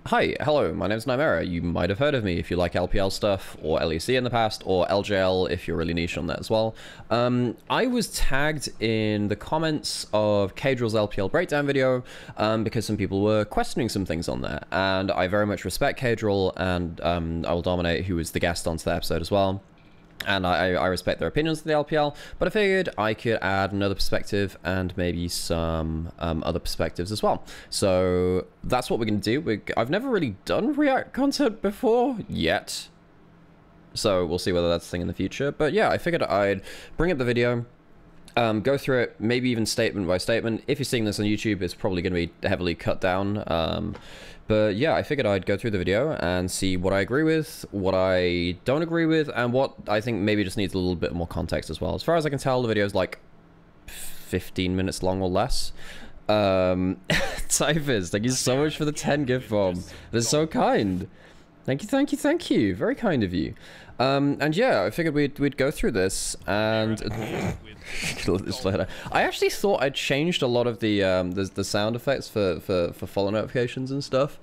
Hi, hello, my name's Nymaera. You might have heard of me if you like LPL stuff, or LEC in the past, or LJL if you're really niche on that as well. I was tagged in the comments of Caedrel's LPL breakdown video because some people were questioning some things on there, and I very much respect Caedrel and IWDominate, who was the guest onto the episode as well. And I respect their opinions of the LPL, but I figured I could add another perspective and maybe some other perspectives as well. So that's what we're going to do. I've never really done React content before yet, so we'll see whether that's a thing in the future. But yeah, I figured I'd bring up the video, go through it, maybe even statement by statement. If you're seeing this on YouTube, it's probably going to be heavily cut down. But yeah, I figured I'd go through the video and see what I agree with, what I don't agree with, and what I think maybe just needs a little bit more context as well. As far as I can tell, the video is like 15 minutes long or less. Typhus, thank you so much for the 10 gift bomb. That's so kind. Thank you, thank you, thank you. Very kind of you. And yeah, I figured we'd go through this and I actually thought I'd changed a lot of the sound effects for follow notifications and stuff.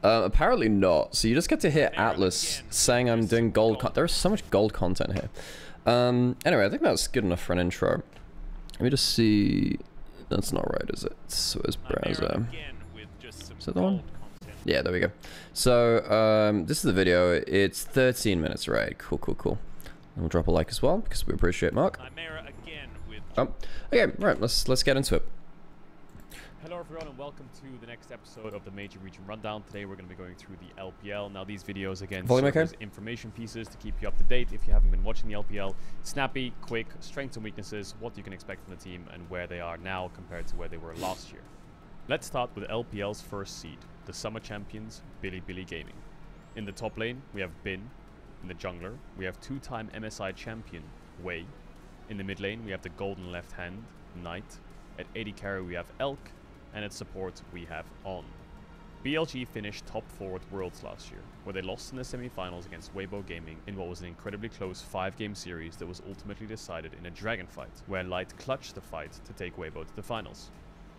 Apparently not. So you just get to hear Atlas saying I'm doing gold content. There's so much gold content here. Anyway, I think that's good enough for an intro. Let me just see. That's not right, is it? So it's browser. Is that the one? Yeah, there we go. So, this is the video. It's 13 minutes, right? Cool, cool, cool. And we'll drop a like as well, because we appreciate Mark. Okay, right, let's get into it. Hello everyone and welcome to the next episode of the Major Region Rundown. Today we're going to be going through the LPL. Now these videos again serve as information pieces to keep you up to date if you haven't been watching the LPL. Snappy, quick, strengths and weaknesses, what you can expect from the team and where they are now compared to where they were last year. Let's start with LPL's first seed, the summer champions, Bilibili Gaming. In the top lane, we have Bin. In the jungler, we have two-time MSI champion, Wei. In the mid lane, we have the golden left hand, Knight. At AD carry, we have Elk. And at support, we have On. BLG finished top 4 at Worlds last year, where they lost in the semi-finals against Weibo Gaming in what was an incredibly close 5-game series that was ultimately decided in a dragon fight, where Light clutched the fight to take Weibo to the finals.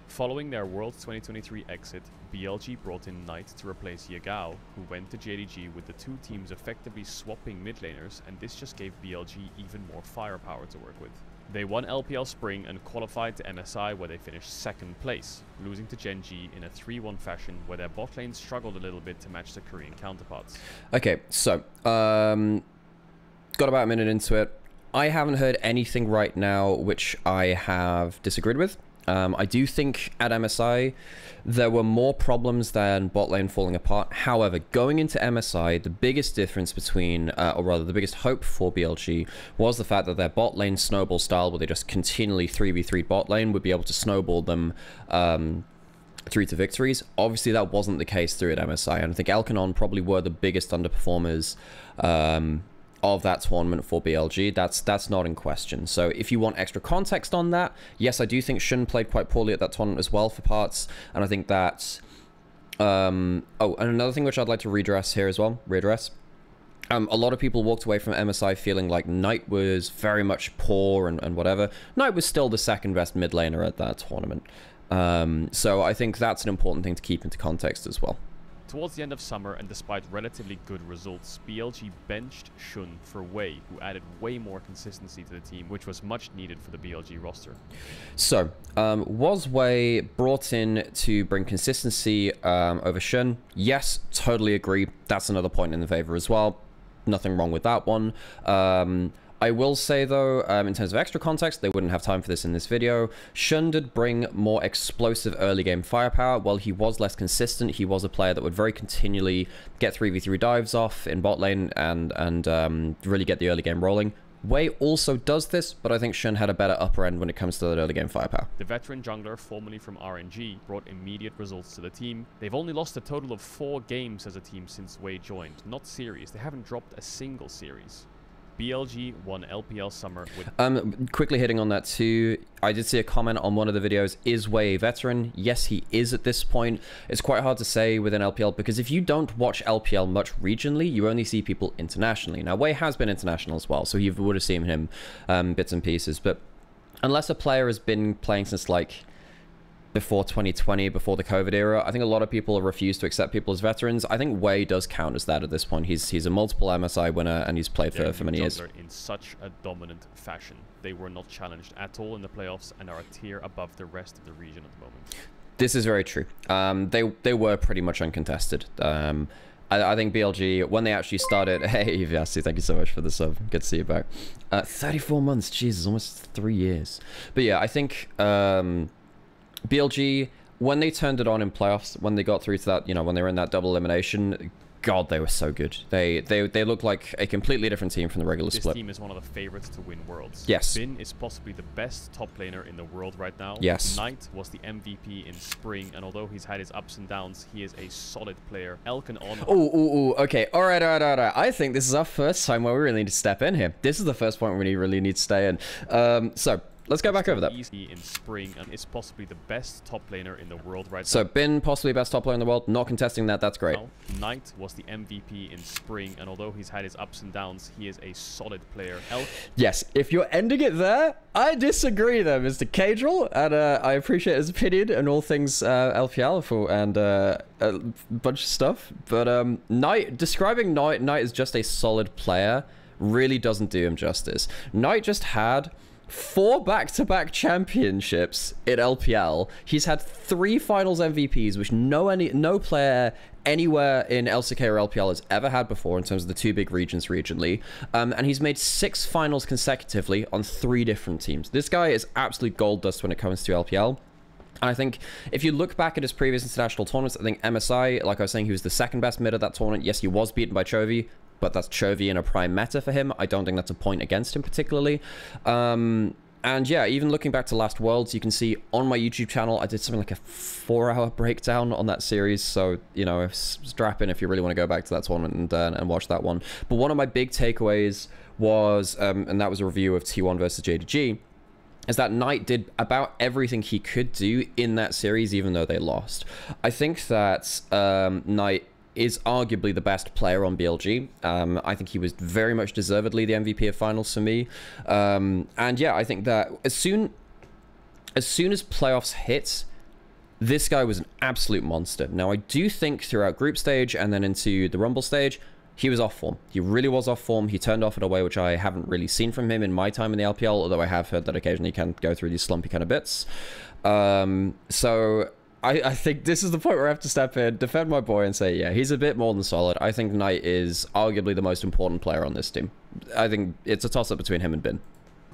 Following their Worlds 2023 exit, BLG brought in Knight to replace Yagao, who went to JDG with the two teams effectively swapping mid laners, and this just gave BLG even more firepower to work with. They won LPL Spring and qualified to MSI, where they finished 2nd place, losing to Gen G in a 3-1 fashion where their bot lane struggled a little bit to match the Korean counterparts. Okay, so, got about a minute into it. I haven't heard anything right now which I have disagreed with. I do think at MSI there were more problems than bot lane falling apart. However, going into MSI, the biggest difference between, or rather the biggest hope for BLG was the fact that their bot lane snowball style, where they just continually 3v3 bot lane, would be able to snowball them through to victories. Obviously, that wasn't the case through at MSI, and I think Elk and On probably were the biggest underperformers of that tournament for BLG. That's not in question. So if you want extra context on that, yes, I do think Shun played quite poorly at that tournament as well for parts, and I think that oh, and another thing which I'd like to readdress here as well, a lot of people walked away from MSI feeling like Knight was very much poor and whatever. Knight was still the 2nd best mid laner at that tournament. So I think that's an important thing to keep into context as well. Towards the end of summer, and despite relatively good results, BLG benched Shun for Wei, who added way more consistency to the team, which was much needed for the BLG roster. So, was Wei brought in to bring consistency over Shun? Yes, totally agree. That's another point in the favor as well. Nothing wrong with that one. I will say though, in terms of extra context, they wouldn't have time for this in this video. Shun did bring more explosive early game firepower. While he was less consistent, he was a player that would very continually get 3v3 dives off in bot lane and really get the early game rolling. Wei also does this, but I think Shun had a better upper end when it comes to that early game firepower. The veteran jungler, formerly from RNG, brought immediate results to the team. They've only lost a total of 4 games as a team since Wei joined. Not series. They haven't dropped a single series. BLG won LPL Summer with... quickly hitting on that too, I did see a comment on one of the videos, is Wei a veteran? Yes, he is at this point. It's quite hard to say within LPL, because if you don't watch LPL much regionally, you only see people internationally. Now, Wei has been international as well, so you would have seen him bits and pieces, but unless a player has been playing since like before 2020, before the COVID era. I think a lot of people refuse to accept people as veterans. I think Wei does count as that at this point. He's a multiple MSI winner, and he's played for many years. In such a dominant fashion. They were not challenged at all in the playoffs and are a tier above the rest of the region at the moment. This is very true. They were pretty much uncontested. I think BLG, when they actually started... Hey, Yassi, thank you so much for the sub. Good to see you back. 34 months. Jesus, almost 3 years. But yeah, I think... BLG, when they turned it on in playoffs, when they got through to that, you know, when they were in that double elimination, God, they were so good. They looked like a completely different team from the regular split. This team is one of the favorites to win Worlds. Yes. Bin is possibly the best top laner in the world right now. Yes. Knight was the MVP in spring, and although he's had his ups and downs, he is a solid player. Elkin on... Okay. All right. I think this is our first time where we really need to step in here. This is the first point where we really need to stay in. So... let's go back over that. Easy in spring and is possibly the best top laner in the world right now. So Bin, possibly best top player in the world. Not contesting that. That's great. Knight was the MVP in spring, and although he's had his ups and downs, he is a solid player. Yes, if you're ending it there, I disagree there, Mr. Caedrel, and I appreciate his opinion and all things LPL and a bunch of stuff. But Knight, describing Knight as just a solid player really doesn't do him justice. Knight just had 4 back-to-back championships in LPL. He's had 3 finals MVPs, which no player anywhere in LCK or LPL has ever had before in terms of the 2 big regions regionally. And he's made 6 finals consecutively on 3 different teams. This guy is absolute gold dust when it comes to LPL. And I think if you look back at his previous international tournaments, I think MSI, like I was saying, he was the 2nd best mid at that tournament. Yes, he was beaten by Chovy, but that's Chovy in a prime meta for him. I don't think that's a point against him particularly. And yeah, even looking back to last Worlds, you can see on my YouTube channel, I did something like a 4-hour breakdown on that series. So, you know, strap in if you really want to go back to that tournament and watch that one. But one of my big takeaways was, and that was a review of T1 versus JDG, is that Knight did about everything he could do in that series, even though they lost. I think that Knight is arguably the best player on BLG. I think he was very much deservedly the MVP of finals for me. And yeah, I think that as soon as playoffs hit, this guy was an absolute monster. Now, I do think throughout group stage and then into the Rumble stage, he was off form. He really was off form. He turned off in a way which I haven't really seen from him in my time in the LPL, although I have heard that occasionally he can go through these slumpy kind of bits. So I think this is the point where I have to step in, defend my boy, and say, yeah, he's a bit more than solid. I think Knight is arguably the most important player on this team. I think it's a toss-up between him and Bin.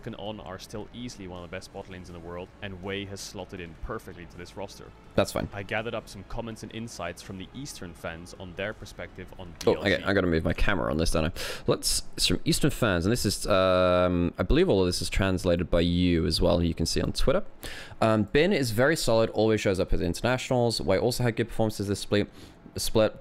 And On are still easily one of the best bot lanes in the world, and Wei has slotted in perfectly to this roster. That's fine. I gathered up some comments and insights from the Eastern fans on their perspective on BLG. Oh, okay, I gotta move my camera on this, don't I? It's from Eastern fans, and this is, I believe all of this is translated by you as well, you can see on Twitter. Bin is very solid, always shows up at the internationals. Wei also had good performances this split.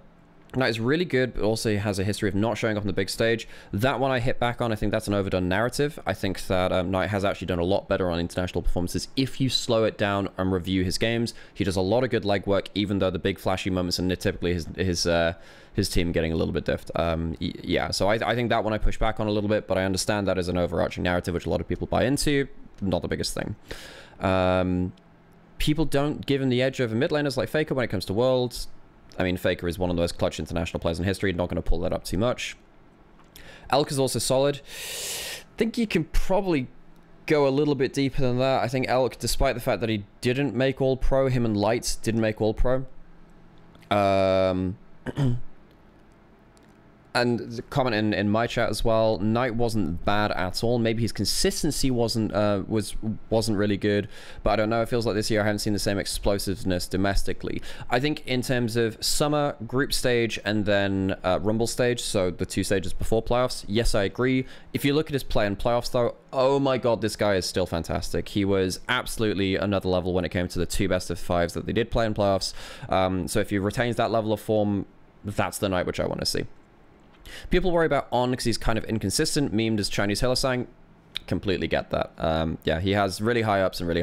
Knight is really good, but also has a history of not showing up on the big stage. That one I hit back on. I think that's an overdone narrative. I think that Knight has actually done a lot better on international performances if you slow it down and review his games. He does a lot of good legwork, even though the big flashy moments and typically his team getting a little bit diffed. Yeah, so I think that one I push back on a little bit, but I understand that as an overarching narrative, which a lot of people buy into. Not the biggest thing. People don't give him the edge over mid laners like Faker when it comes to Worlds. I mean, Faker is one of the most clutch international players in history. Not going to pull that up too much. Elk is also solid. I think you can probably go a little bit deeper than that. I think Elk, despite the fact that he didn't make All-Pro, him and Lights didn't make All-Pro. And comment in my chat as well, Knight wasn't bad at all. Maybe his consistency wasn't really good, but I don't know. It feels like this year I haven't seen the same explosiveness domestically. I think in terms of summer, group stage, and then Rumble stage, so the 2 stages before playoffs, yes, I agree. If you look at his play in playoffs though, oh my god, this guy is still fantastic. He was absolutely another level when it came to the 2 best of 5s that they did play in playoffs. So if he retains that level of form, that's the Knight which I want to see. People worry about On because he's kind of inconsistent, memed as Chinese Hillsang. Completely get that. Yeah, he has really high ups and really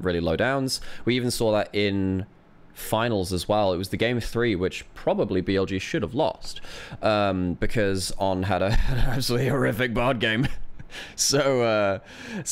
really low downs. We even saw that in finals as well. It was the game 3 which probably BLG should have lost because On had an absolutely horrific board game. So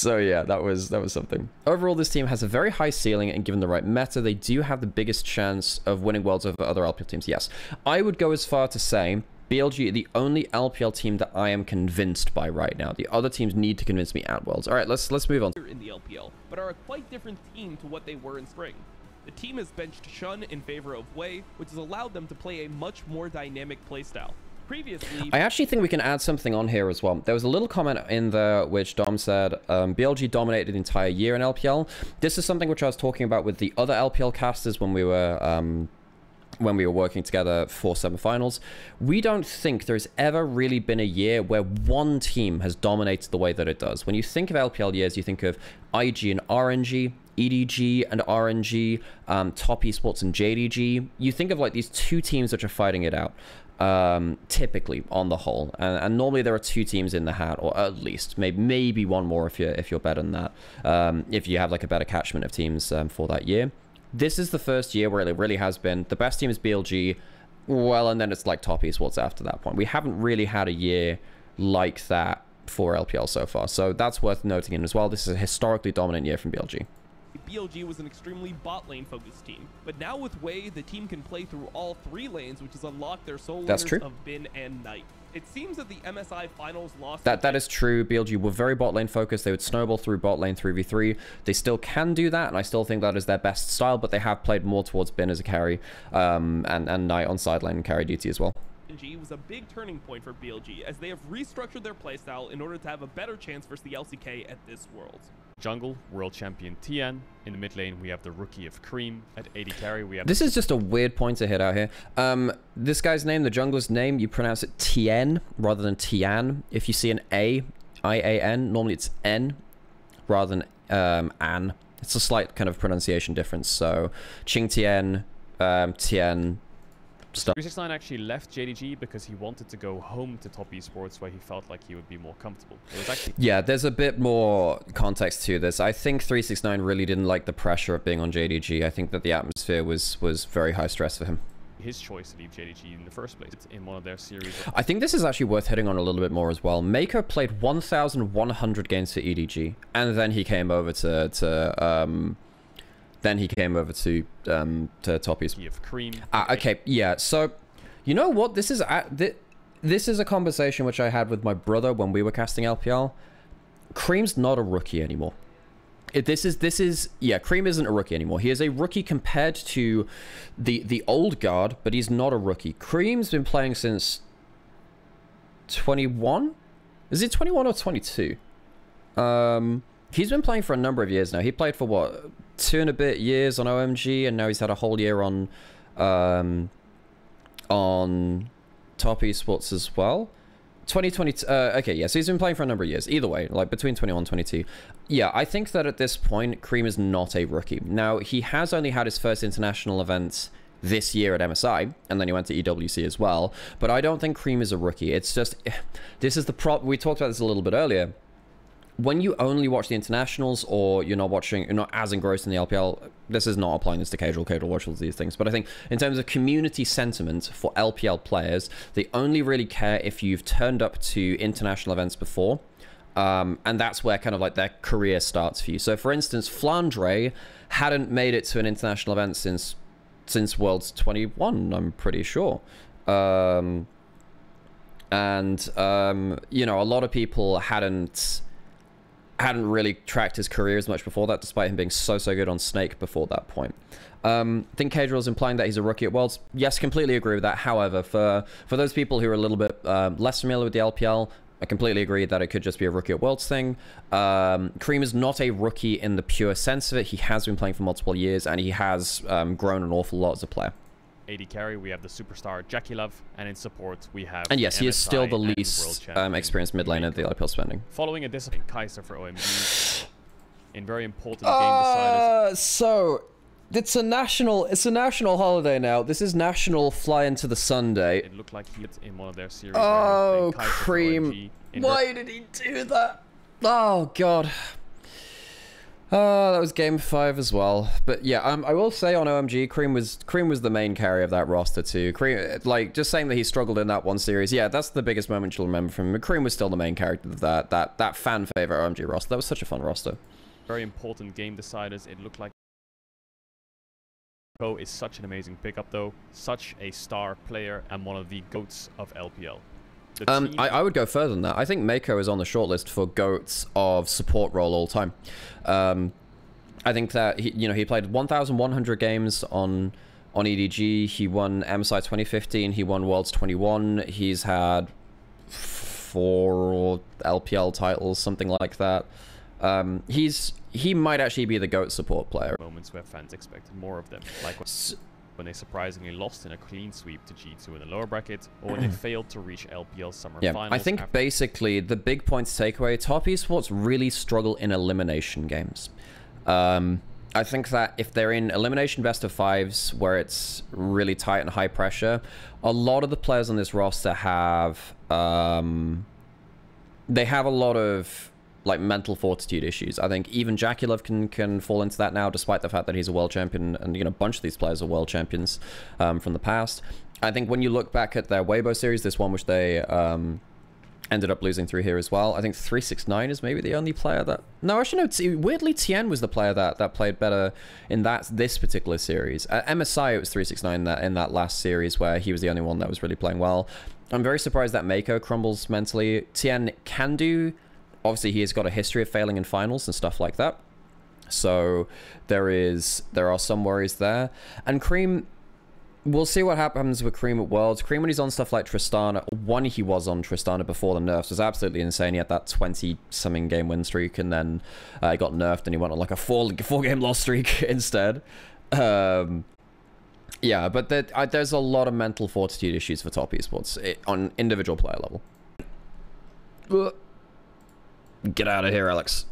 yeah, that was something. Overall, this team has a very high ceiling, and given the right meta, they do have the biggest chance of winning worlds over other LPL teams. Yes, I would go as far to say BLG, the only LPL team that I am convinced by right now. The other teams need to convince me at Worlds. All right, let's move on. In the LPL, but are a quite different team to what they were in spring. The team has benched Shun in favor of Wei, which has allowed them to play a much more dynamic playstyle. Previously, I actually think we can add something on here as well. There was a little comment in there which Dom said, BLG dominated the entire year in LPL. This is something which I was talking about with the other LPL casters when we were working together for semifinals. We don't think there's ever really been a year where one team has dominated the way that it does. When you think of LPL years, you think of IG and RNG, EDG and RNG, Top Esports and JDG. You think of like these two teams which are fighting it out, typically on the whole. And normally there are two teams in the hat, or at least maybe one more if you're better than that. If you have like a better catchment of teams for that year. This is the first year where it really has been the best team is BLG, well, and then it's like Top Esports after that point. We haven't really had a year like that for LPL so far, so that's worth noting in as well. This is a historically dominant year from BLG. BLG was an extremely bot lane focused team, but now with Wei, the team can play through all three lanes, which has unlocked their solo laners of Bin and Knight. It seems that the MSI finals lost. That is true. BLG were very bot lane focused. They would snowball through bot lane 3v3. They still can do that, and I still think that is their best style, but they have played more towards Bin as a carry, and Knight on side lane carry duty as well. Was a big turning point for BLG, as they have restructured their playstyle in order to have a better chance versus the LCK at this Worlds. Jungle, world champion Tien. In the mid lane, we have the rookie of Cream. At AD carry, we have... This is just a weird point to hit out here. This guy's name, the jungler's name, you pronounce it Tien rather than Tian. If you see an A, I-A-N, normally it's N rather than An. It's a slight kind of pronunciation difference. So, Ching Tien, Tien... Stuff. 369 actually left JDG because he wanted to go home to Top Esports, where he felt like he would be more comfortable. It was actually... Yeah, there's a bit more context to this. I think 369 really didn't like the pressure of being on JDG. I think that the atmosphere was very high stress for him. His choice to leave JDG in the first place in one of their series. I think this is actually worth hitting on a little bit more as well. Mako played 1,100 games for EDG, and then he came over to Top Esports. Okay, yeah. So, you know what? This is a conversation which I had with my brother when we were casting LPL. Cream's not a rookie anymore. Cream isn't a rookie anymore. He is a rookie compared to the old guard, but he's not a rookie. Cream's been playing since 21. Is it 21 or 22? He's been playing for a number of years now. He played for what, 2 and a bit years on OMG, and now he's had a whole year on Top Esports as well. 2020. Okay, yeah. So he's been playing for a number of years. Either way, like between 21 and 22. Yeah, I think that at this point, Cream is not a rookie. Now he has only had his first international event this year at MSI, and then he went to EWC as well. But I don't think Cream is a rookie. It's just, this is the prop. We talked about this a little bit earlier. When you only watch the internationals, or you're not as engrossed in the LPL, this is not applying this to Caedrel. Caedrel watches these things. But I think in terms of community sentiment for LPL players, they only really care if you've turned up to international events before. And that's where kind of like their career starts for you. So for instance, Flandre hadn't made it to an international event since Worlds 21, I'm pretty sure. You know, a lot of people hadn't really tracked his career as much before that, despite him being so good on Snake before that point. I think Caedrel's implying that he's a rookie at Worlds. Yes, completely agree with that. However, for those people who are a little bit less familiar with the LPL, I completely agree that it could just be a rookie at Worlds thing. Cream is not a rookie in the pure sense of it. He has been playing for multiple years, and he has grown an awful lot as a player. AD carry, we have the superstar Jackie Love, and in support we have... And yes, he is still the least experienced mid laner at the LPL spending. Following a discipline, Kaiser for OMG in very important game decided... So, it's a national holiday now. This is National Fly Into the Sunday. It looked like he hit in one of their series. Oh, Cream. Why did he do that? Oh, God. That was game 5 as well. But yeah, I will say on OMG, Cream was the main carry of that roster too. Cream, like, just saying that he struggled in that one series, yeah, that's the biggest moment you'll remember from him. Cream was still the main character of that fan favorite OMG roster. That was such a fun roster. Very important game deciders. It looked like Mako is such an amazing pickup though. Such a star player and one of the GOATs of LPL. I would go further than that. I think Mako is on the shortlist for GOATs of support role all time. I think that he played 1,100 games on EDG. He won MSI 2015. He won Worlds 21. He's had 4 LPL titles, something like that. He might actually be the GOAT support player. Moments where fans expected more of them, like when they surprisingly lost in a clean sweep to G2 in the lower bracket, or when they failed to reach LPL summer finals. I think basically the big points takeaway, top esports really struggle in elimination games. I think that if they're in elimination best of 5s where it's really tight and high pressure, a lot of the players on this roster have they have a lot of like mental fortitude issues. I think even JackieLove can fall into that now, despite the fact that he's a world champion, and a bunch of these players are world champions from the past. I think when you look back at their Weibo series, this one which they ended up losing through here as well, I think 369 is maybe the only player that... No, actually no, weirdly Tien was the player that played better in this particular series. At MSI it was 369 in that last series where he was the only one that was really playing well. I'm very surprised that Mako crumbles mentally. Tien can do... Obviously, he has got a history of failing in finals and stuff like that. So there are some worries there. And Cream, we'll see what happens with Cream at Worlds. Cream, when he's on stuff like Tristana, he was on Tristana before the nerfs, was absolutely insane. He had that 20-something game win streak, and then he got nerfed, and he went on like a 4-game loss streak instead. Yeah, but there's a lot of mental fortitude issues for top esports on individual player level. Get out of here, Alex.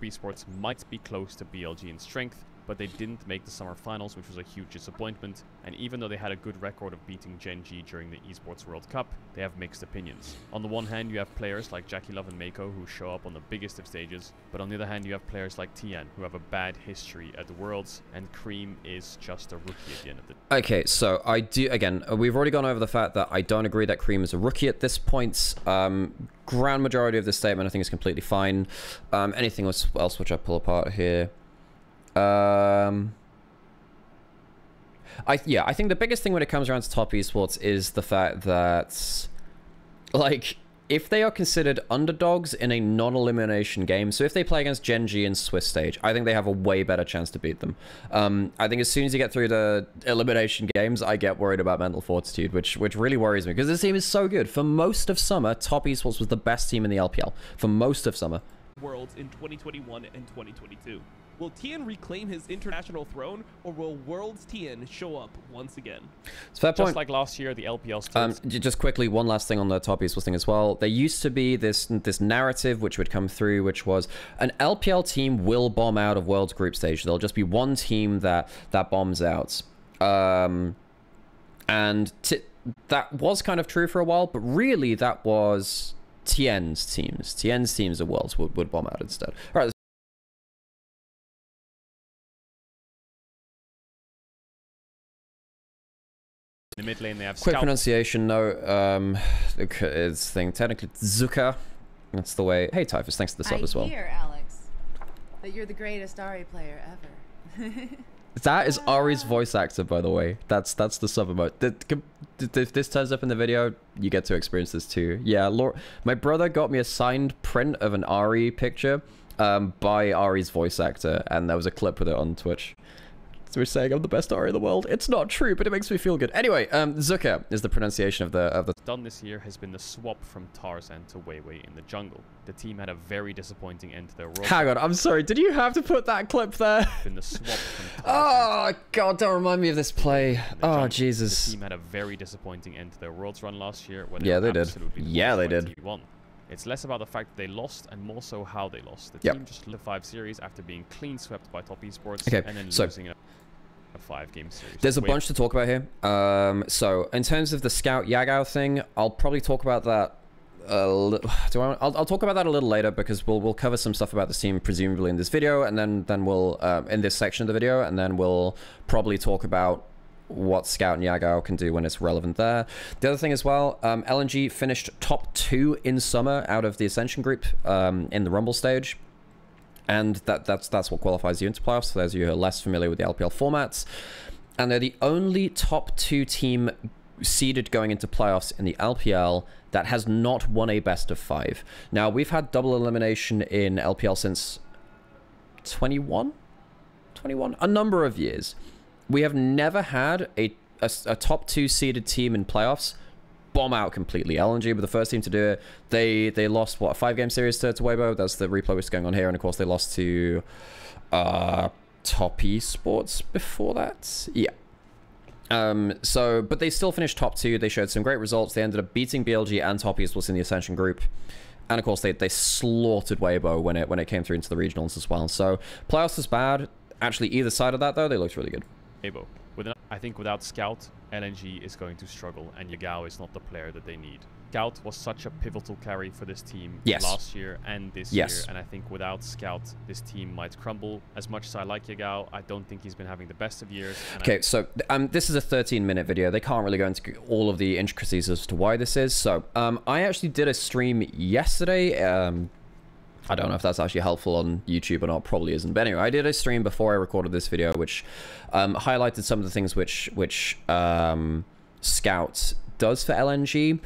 Esports might be close to BLG in strength, but they didn't make the summer finals, which was a huge disappointment. And even though they had a good record of beating Gen G during the Esports World Cup, they have mixed opinions. On the one hand, you have players like JackieLove and Mako who show up on the biggest of stages, but on the other hand, you have players like Tien who have a bad history at the Worlds, and Cream is just a rookie at the end of the day. Okay, so I do, again, we've already gone over the fact that I don't agree that Cream is a rookie at this point. Ground majority of this statement I think is completely fine. Anything else which I pull apart here? I think the biggest thing when it comes around to top esports is the fact that, like, if they are considered underdogs in a non-elimination game, so if they play against Gen G in Swiss stage, I think they have a way better chance to beat them. I think as soon as you get through the elimination games, I get worried about mental fortitude, which really worries me, because this team is so good. For most of summer, top esports was the best team in the LPL. For most of summer. Worlds in 2021 and 2022. Will Tien reclaim his international throne, or will Worlds Tien show up once again? It's fair point. Just like last year, the LPL just quickly, one last thing on the top esports thing as well. There used to be this narrative which would come through, which was an LPL team will bomb out of Worlds group stage. There'll just be one team that bombs out. And that was kind of true for a while, but really that was Tien's teams. Tien's teams at Worlds would bomb out instead. All right. In the mid lane, they have quick pronunciation note. It's technically Zuka. That's the way. Hey, Typhus, thanks for the sub as well. I hear, Alex, that you're the greatest Ari player ever. That is Ari's voice actor, by the way. That's the sub emote. If this turns up in the video, you get to experience this too. Yeah, my brother got me a signed print of an Ari picture by Ari's voice actor, and there was a clip with it on Twitch. So we're saying I'm the best Ari in the world. It's not true, but it makes me feel good. Anyway, Zuka is the pronunciation of the done this year has been the swap from Tarzan to Weiwei in the jungle. The team had a very disappointing end to their role. Hang on, I'm sorry. Did you have to put that clip there? Been the swap from Tarzan. Oh god, don't remind me of this play. Oh Jesus. The team had a very disappointing end to their Worlds run last year. Where they did. Yeah, they did. It's less about the fact that they lost and more so how they lost. The team just lived 5 series after being clean swept by top esports and then losing a 5-game series. There's a bunch to talk about here. So in terms of the Scout Yagao thing, I'll probably talk about that I'll talk about that a little later, because we'll cover some stuff about this team presumably in this video, and then we'll in this section of the video, and then we'll probably talk about what Scout and Yagao can do when it's relevant there. The other thing as well, LNG finished top 2 in summer out of the Ascension group in the Rumble stage, and that's what qualifies you into playoffs, for those of you who are less familiar with the LPL formats. And they're the only top 2 team seeded going into playoffs in the LPL that has not won a best of 5. Now, we've had double elimination in LPL since 21, a number of years. We have never had a top 2 seeded team in playoffs bomb out completely. LNG were the first team to do it. They lost, what, a 5-game series to Weibo. That's the replay which is going on here. And of course, they lost to Top Esports before that. Yeah. But they still finished top 2. They showed some great results. They ended up beating BLG and Top Esports in the Ascension group. And of course, they slaughtered Weibo when it came through into the regionals as well. So playoffs is bad. Actually, either side of that, though, they looked really good. Weibo. I think without Scout, LNG is going to struggle, and Yagao is not the player that they need. Scout was such a pivotal carry for this team last year and this year, and I think without Scout, this team might crumble. As much as I like Yagao, I don't think he's been having the best of years. Okay, so this is a 13-minute video. They can't really go into all of the intricacies as to why this is. So I actually did a stream yesterday. I don't know if that's actually helpful on YouTube or not. Probably isn't. But anyway, I did a stream before I recorded this video, which highlighted some of the things which Scout does for LNG.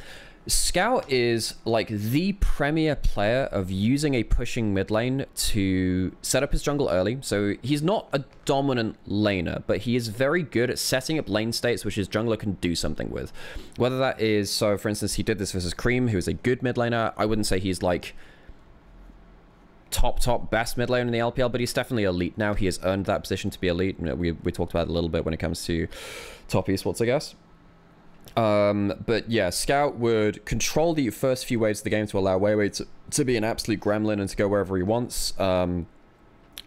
Scout is like the premier player of using a pushing mid lane to set up his jungle early. So he's not a dominant laner, but he is very good at setting up lane states which his jungler can do something with. Whether that is, so for instance, he did this versus Cream, who is a good mid laner. I wouldn't say he's like top best mid laner in the LPL, but he's definitely elite now. He has earned that position to be elite. You know, we talked about it a little bit when it comes to Top Esports, I guess. But yeah, Scout would control the first few waves of the game to allow Weiwei to be an absolute gremlin and to go wherever he wants.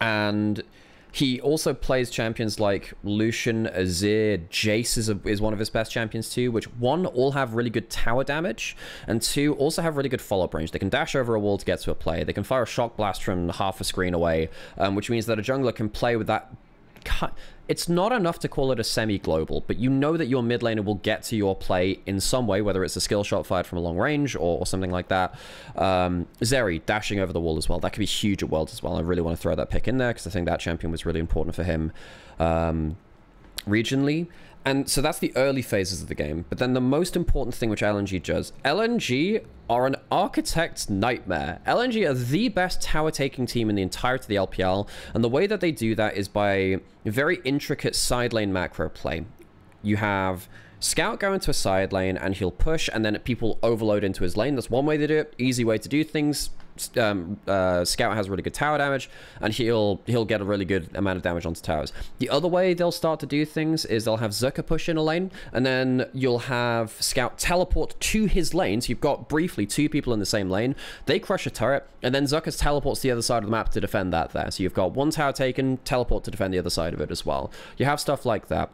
And he also plays champions like Lucian, Azir, Jace is one of his best champions too, which one, all have really good tower damage, and two, also have really good follow-up range. They can dash over a wall to get to a play. They can fire a shock blast from half a screen away, which means that a jungler can play with that. It's not enough to call it a semi-global, but you know that your mid laner will get to your play in some way, whether it's a skill shot fired from a long range or something like that. Zeri dashing over the wall as well. That could be huge at Worlds as well. I really want to throw that pick in there because I think that champion was really important for him regionally. And so that's the early phases of the game. But then the most important thing which LNG does, LNG are an architect's nightmare. LNG are the best tower taking team in the entirety of the LPL. And the way that they do that is by very intricate side lane macro play. You have Scout go into a side lane and he'll push, and then people overload into his lane. That's one way to do it. Easy way to do things. Scout has really good tower damage, and he'll get a really good amount of damage onto towers. The other way they'll start to do things is they'll have Zerka push in a lane, and then you'll have Scout teleport to his lane. So you've got briefly two people in the same lane. They crush a turret, and then Zerka teleports to the other side of the map to defend that there. So you've got one tower taken, teleport to defend the other side of it as well. You have stuff like that.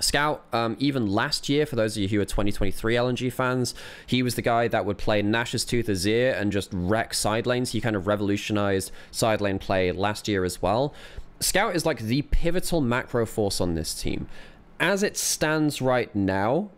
Scout, even last year, for those of you who are 2023 LNG fans, he was the guy that would play Nash's Tooth Azir and just wreck side lanes. He kind of revolutionized side lane play last year as well. Scout is like the pivotal macro force on this team. As it stands right now,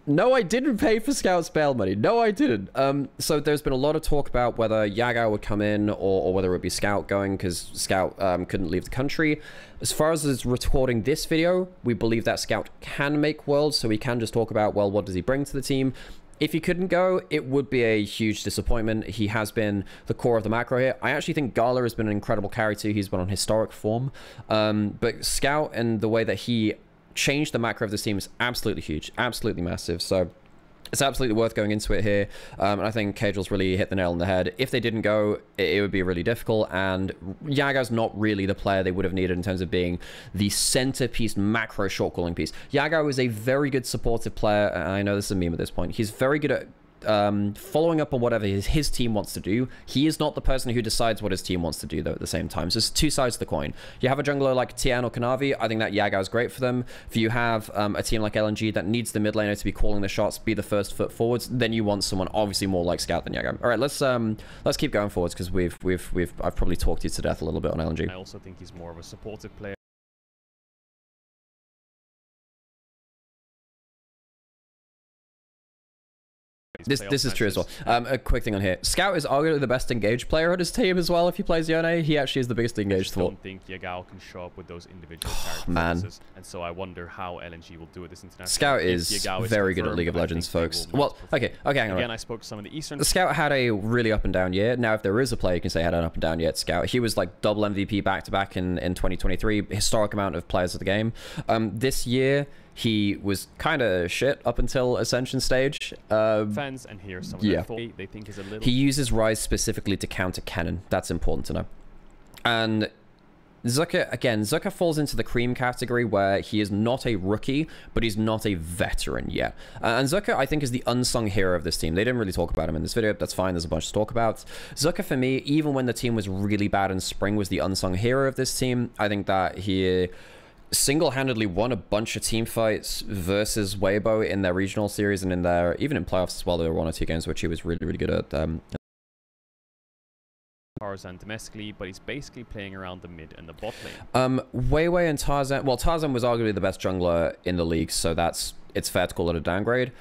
no, I didn't pay for Scout's bail money. No, I didn't. So there's been a lot of talk about whether Yagao would come in or whether it would be Scout going, because Scout couldn't leave the country. As far as recording this video, we believe that Scout can make Worlds, so we can just talk about, well, what does he bring to the team? If he couldn't go, it would be a huge disappointment. He has been the core of the macro here. I actually think Gala has been an incredible carry too. He's been on historic form. But Scout and the way that he changed the macro of this team is absolutely huge, absolutely massive. So it's absolutely worth going into it here. And I think Caedrel's really hit the nail on the head. If they didn't go, it would be really difficult. And Yagao's not really the player they would have needed in terms of being the centerpiece macro short calling piece. Yagao is a very good supportive player. I know this is a meme at this point. He's very good at following up on whatever his team wants to do. He is not the person who decides what his team wants to do, though, at the same time. So it's two sides of the coin. You have a jungler like Tian or Kanavi. I think that Yagao is great for them. If you have a team like LNG that needs the mid laner to be calling the shots, be the first foot forwards, then you want someone obviously more like Scout than Yagao. All right, let's keep going forwards, because I've probably talked you to death a little bit on LNG. I also think he's more of a supportive player. This is true as well. A quick thing on here. Scout is arguably the best engaged player on his team as well. If he plays Yone, he actually is the biggest engaged thought. I don't think Yagao can show up with those individual characteristics, and so I wonder how LNG will do it this international. Scout is very good at League of Legends, folks. Well, okay, hang on. Again, I spoke to some of the Eastern. The Scout had a really up and down year. Now, if there is a player you can say had an up and down year, it's Scout. He was like double MVP back-to-back in 2023. Historic amount of players of the game. This year, he was kind of shit up until Ascension stage. Fans, and here's some of their thought. They think is a little. He uses Rise specifically to counter cannon. That's important to know. And Zucker, again, Zucker falls into the cream category where he is not a rookie, but he's not a veteran yet. And Zucker, I think, is the unsung hero of this team. They didn't really talk about him in this video. That's fine. There's a bunch to talk about. Zucker, for me, even when the team was really bad in spring, was the unsung hero of this team. I think that he single-handedly won a bunch of team fights versus Weibo in their regional series and in their, even in playoffs as well. There were 1 or 2 games which he was really good at. Tarzan domestically, but he's basically playing around the mid and the bot lane. Weiwei and Tarzan, well, Tarzan was arguably the best jungler in the league, so it's fair to call it a downgrade.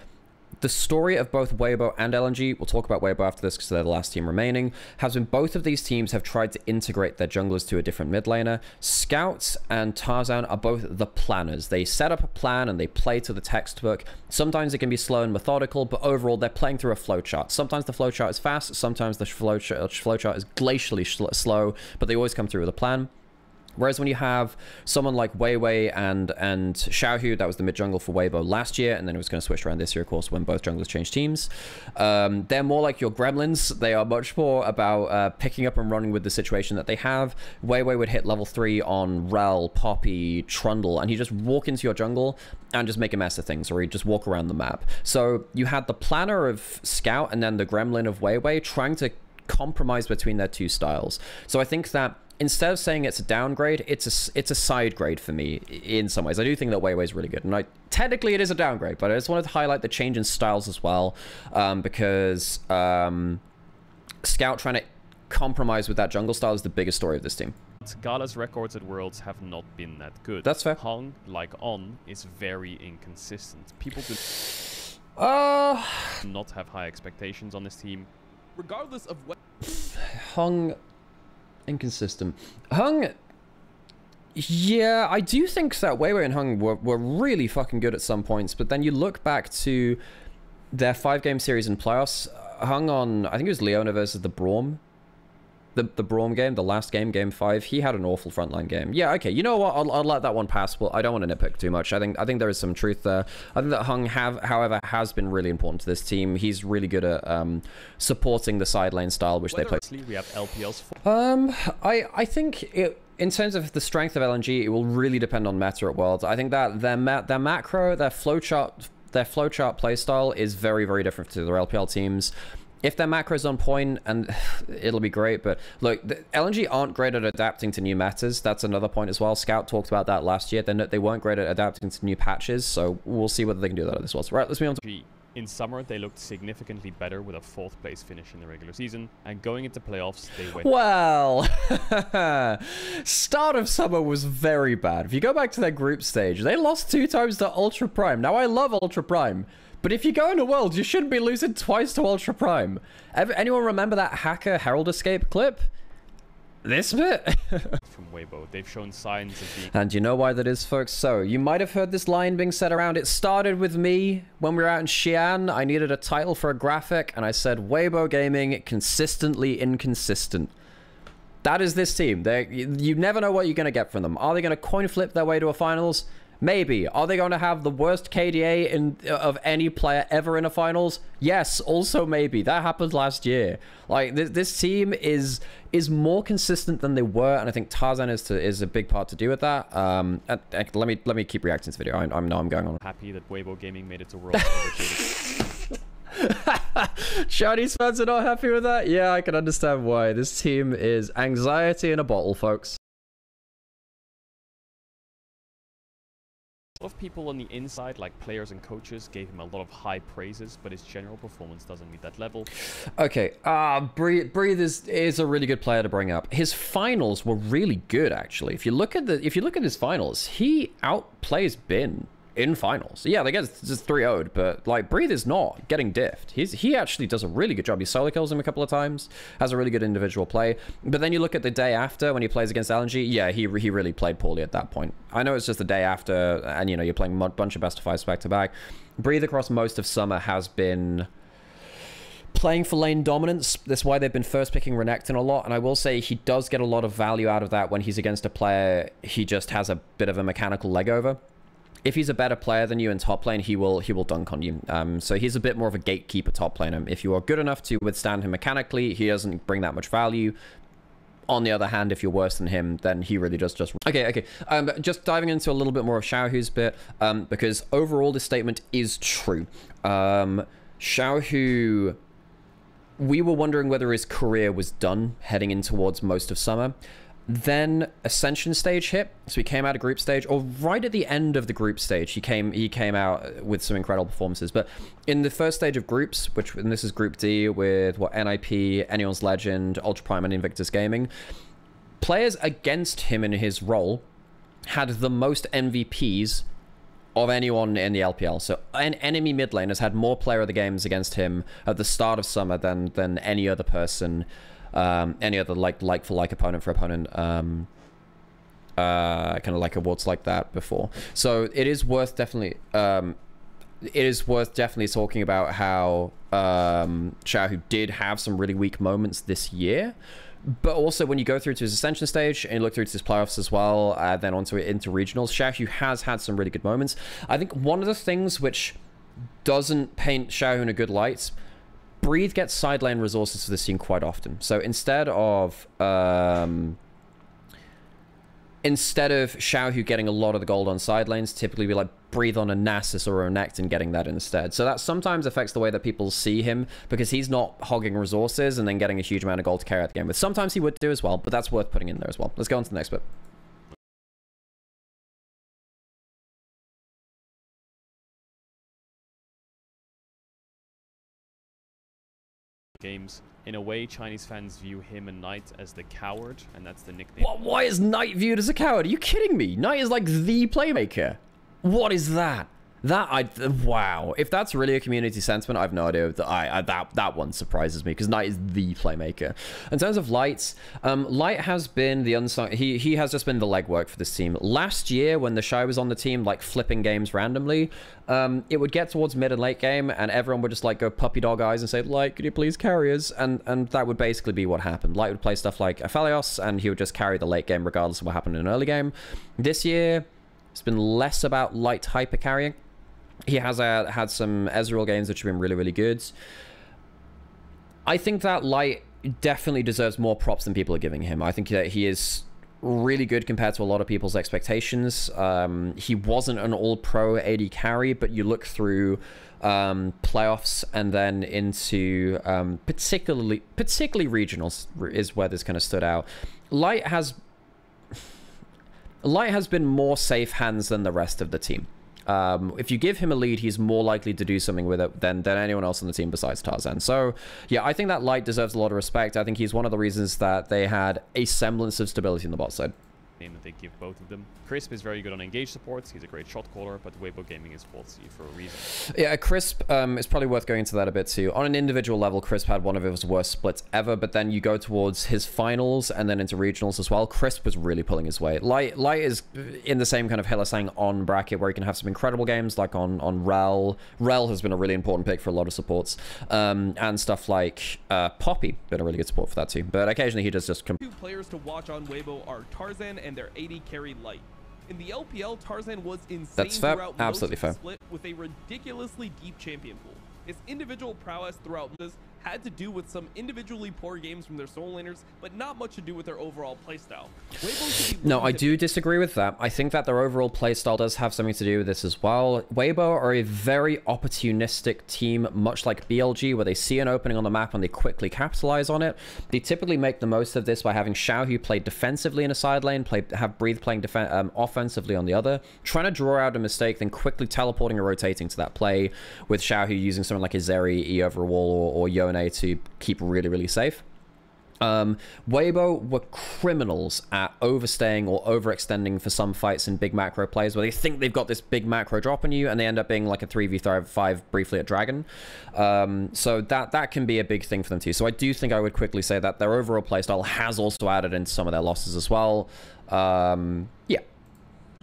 The story of both Weibo and LNG, we'll talk about Weibo after this because they're the last team remaining, has been both of these teams have tried to integrate their junglers to a different mid laner. Scouts and Tarzan are both the planners. They set up a plan and they play to the textbook. Sometimes it can be slow and methodical, but overall they're playing through a flowchart. Sometimes the flowchart is fast, sometimes the flowchart is glacially slow, but they always come through with a plan. Whereas when you have someone like Weiwei and Xiaohu, that was the mid jungle for Weibo last year, and then it was going to switch around this year, of course, when both junglers changed teams. They're more like your gremlins. They are much more about picking up and running with the situation that they have. Weiwei would hit level 3 on Rel, Poppy, Trundle, and he'd just walk into your jungle and just make a mess of things, or he'd just walk around the map. So you had the planner of Scout and then the gremlin of Weiwei trying to compromise between their two styles. So I think that instead of saying it's a downgrade, it's a side grade for me in some ways. I do think that Weiwei is really good, and technically it is a downgrade, but I just wanted to highlight the change in styles as well, because Scout trying to compromise with that jungle style is the biggest story of this team. Gala's records at Worlds have not been that good. That's fair. Hung, like On, is very inconsistent. People do not have high expectations on this team. Regardless of what Hung, inconsistent. Hung, yeah, I do think that Weiwei and Hung were really fucking good at some points, but then you look back to their 5-game series in playoffs. Hung on, I think it was Leona versus the Braum. The Braum game, the last game, game 5, he had an awful frontline game. Yeah, okay, you know what? I'll let that one pass. Well, I don't want to nitpick too much. I think there is some truth there. I think that Hung, however, has been really important to this team. He's really good at supporting the side lane style, which they play. We have LPLs. I think in terms of the strength of LNG, it will really depend on meta at Worlds. I think that their macro, their flowchart playstyle is very different to their LPL teams. If their macro's on point, and it'll be great, but look, LNG aren't great at adapting to new metas. That's another point as well. Scout talked about that last year. They weren't great at adapting to new patches, so we'll see whether they can do that at this Worlds. Right, let's move on to... In summer, they looked significantly better with a 4th place finish in the regular season, and going into playoffs, they went... Well, start of summer was very bad. If you go back to their group stage, they lost 2 times to Ultra Prime. Now, I love Ultra Prime, but if you go into Worlds, you shouldn't be losing twice to Ultra Prime. Anyone remember that Hacker Herald Escape clip? This bit? From Weibo, they've shown signs of being... And you know why that is, folks? So, you might have heard this line being said around. It started with me when we were out in Xi'an. I needed a title for a graphic, and I said, Weibo Gaming, consistently inconsistent. That is this team. You never know what you're going to get from them. Are they going to coin flip their way to a finals? Maybe. Are they going to have the worst KDA of any player ever in a finals? Yes, also maybe. That happened last year. Like, this team is more consistent than they were, and I think Tarzan is a big part to do with that. Let me keep reacting to the video. I know I'm going on. Happy that Weibo Gaming made it to Worlds. Chinese fans are not happy with that? Yeah, I can understand why. This team is anxiety in a bottle, folks. A lot of people on the inside, like players and coaches, gave him a lot of high praises, but his general performance doesn't meet that level. Okay, Breathe is a really good player to bring up. His finals were really good, actually. If you look at his finals, he outplays Bin in finals. Yeah, they get just 3-0'd, but like Breathe is not getting diffed. He actually does a really good job. He solo kills him a couple of times, has a really good individual play. But then you look at the day after when he plays against LNG, yeah, he really played poorly at that point. I know it's just the day after, and you know, you're playing a bunch of best of fives back to back. Breathe across most of summer has been playing for lane dominance. That's why they've been first picking Renekton a lot, and I will say he does get a lot of value out of that when he's against a player he just has a bit of a mechanical leg over. If he's a better player than you in top lane, he will dunk on you. So he's a bit more of a gatekeeper top laner. If you are good enough to withstand him mechanically, he doesn't bring that much value. On the other hand, if you're worse than him, then he really does just... Okay. Just diving into a little bit more of Xiaohu's bit, because overall this statement is true. Xiaohu... We were wondering whether his career was done heading in towards most of summer. Then Ascension stage hit, so he came out of group stage, or right at the end of the group stage, he came out with some incredible performances. But in the first stage of groups, and this is Group D with NIP, Anyone's Legend, Ultra Prime, and Invictus Gaming, players against him in his role had the most MVPs of anyone in the LPL. So an enemy mid lane has had more player of the games against him at the start of summer than any other person. Any other like for like opponent for opponent kind of like awards like that before. So it is worth definitely talking about how Xiaohu did have some really weak moments this year, but also when you go through to his Ascension stage and you look through to his playoffs as well, then into regionals, Xiaohu has had some really good moments. I think one of the things which doesn't paint Xiaohu in a good light, Breathe gets side lane resources for this team quite often. So instead of Xiaohu getting a lot of the gold on side lanes, typically we like Breathe on a Nasus or a Renekton getting that instead. So that sometimes affects the way that people see him, because he's not hogging resources and then getting a huge amount of gold to carry out the game. But sometimes he would do as well, but that's worth putting in there as well. Let's go on to the next bit. Games. In a way, Chinese fans view him and Knight as the coward, and that's the nickname. What? Why is Knight viewed as a coward? Are you kidding me? Knight is like the playmaker. What is that? Wow. If that's really a community sentiment, I have no idea. That one surprises me, because Knight is the playmaker. In terms of Light, Light has been the unsung... He has just been the legwork for this team. Last year, when the Shy was on the team, like flipping games randomly, it would get towards mid and late game, and everyone would just like go puppy dog eyes and say, Light, could you please carry us? And that would basically be what happened. Light would play stuff like Aphelios, and he would just carry the late game regardless of what happened in early game. This year, it's been less about Light hyper carrying. He has had some Ezreal games which have been really, really good. I think that Light definitely deserves more props than people are giving him. I think that he is really good compared to a lot of people's expectations. He wasn't an all-pro AD carry, but you look through playoffs and then into particularly regionals is where this kind of stood out. Light has been more safe hands than the rest of the team. If you give him a lead, he's more likely to do something with it than anyone else on the team besides Tarzan. So, yeah, I think that Light deserves a lot of respect. I think he's one of the reasons that they had a semblance of stability in the bot side. Name that they give both of them. Crisp is very good on engage supports. He's a great shot caller, but Weibo Gaming is faulty for a reason. Yeah, Crisp is probably worth going into that a bit too. On an individual level, Crisp had one of his worst splits ever, but then you go towards his finals and then into regionals as well. Crisp was really pulling his weight. Light is in the same kind of Hillisang on bracket where he can have some incredible games like on Rel. Rel has been a really important pick for a lot of supports. And stuff like Poppy, been a really good support for that too. But occasionally he does just... Two players to watch on Weibo are Tarzan and their AD carry Light. In the LPL, Tarzan was insane. That's fair. Throughout Absolutely fair. Split with a ridiculously deep champion pool. His individual prowess throughout this had to do with some individually poor games from their solo laners, but not much to do with their overall playstyle. No, I do disagree with that. I think that their overall playstyle does have something to do with this as well. Weibo are a very opportunistic team, much like BLG, where they see an opening on the map and they quickly capitalize on it. They typically make the most of this by having Xiaohu play defensively in a side lane, have Breathe playing offensively on the other, trying to draw out a mistake, then quickly teleporting or rotating to that play, with Xiaohu using something like a Zeri, E over a wall, or Yone to keep really, really safe. Weibo were criminals at overstaying or overextending for some fights in big macro plays where they think they've got this big macro drop on you and they end up being like a 3v5 briefly at Dragon. So that can be a big thing for them too. So I do think I would quickly say that their overall playstyle has also added into some of their losses as well. Yeah.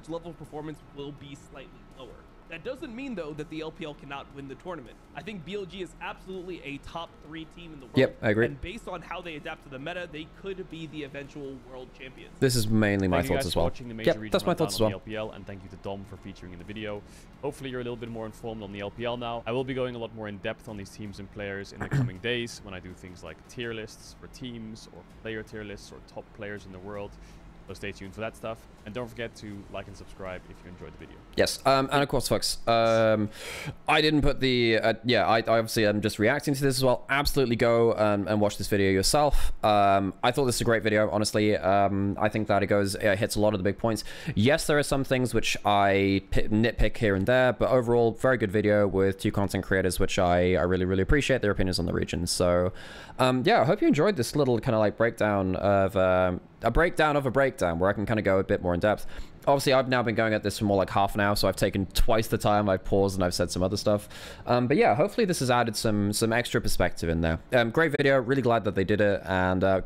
Level of performance will be slightly lower. That doesn't mean, though, that the LPL cannot win the tournament. I think BLG is absolutely a top 3 team in the world. Yep, I agree. And based on how they adapt to the meta, they could be the eventual world champions. This is mainly my thoughts as well. Yep, that's my thoughts as well. The LPL, and thank you to Dom for featuring in the video. Hopefully you're a little bit more informed on the LPL now. I will be going a lot more in depth on these teams and players in the coming days when I do things like tier lists for teams or player tier lists or top players in the world. So stay tuned for that stuff. And don't forget to like and subscribe if you enjoyed the video. Yes, and of course, folks, I didn't put the... yeah, I obviously am just reacting to this as well. Absolutely go and watch this video yourself. I thought this was a great video, honestly. I think that it hits a lot of the big points. Yes, there are some things which I nitpick here and there, but overall, very good video with 2 content creators, which I really, really appreciate their opinions on the region. So, yeah, I hope you enjoyed this little kind of like breakdown of... a breakdown of a breakdown where I can kind of go a bit more in depth. Obviously, I've now been going at this for more like half an hour, so I've taken twice the time. I've paused and I've said some other stuff. But yeah, hopefully this has added some extra perspective in there. Great video. Really glad that they did it. And